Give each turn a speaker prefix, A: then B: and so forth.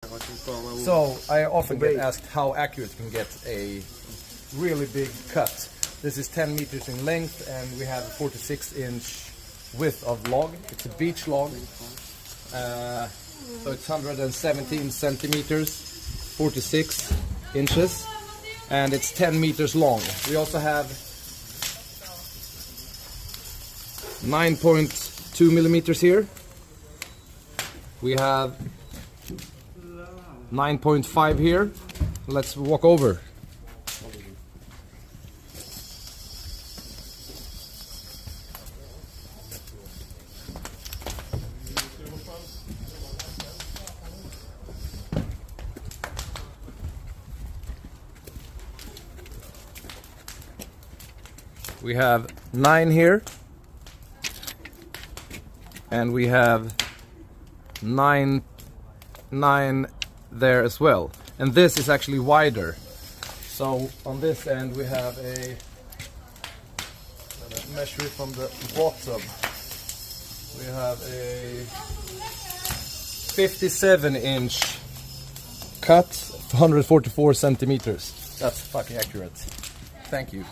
A: So I often get asked how accurate you can get a really big cut. This is 10 meters in length and we have a 46-inch width of log. It's a beech log. So it's 117 centimeters, 46 inches, and it's 10 meters long. We also have 9.2 millimeters here. We have 9.5 here. Let's walk over. We have 9 here, and we have 9 there as well. And this is actually wider. So on this end we have a measure it from the bottom. We have a 57-inch cut, 144 centimeters. That's fucking accurate. Thank you.